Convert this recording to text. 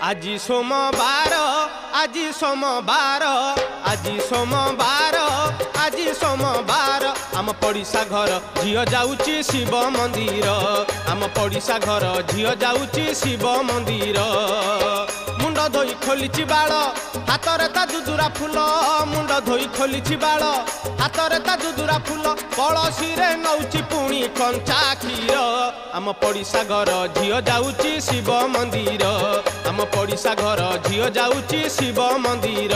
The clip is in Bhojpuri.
আজি সোমবার আজি সোমবার আজি সোমবার আজি সোমবার आम पड़िशा घर झील जाऊँची शिव मंदिर आम पड़िशा घर झील जाऊँची शिव मंदिर मुंड धोई खोली बाल हाथ ता दुदुरा फूल मुंड धोई खोली बाल हाथ ता दुदुरा फूल कलसी रे नौची पुणी कंचा क्षीर आम पड़िशा घर झील जाऊँची शिव मंदिर आम पड़िशा घर झील जाऊँची शिव मंदिर।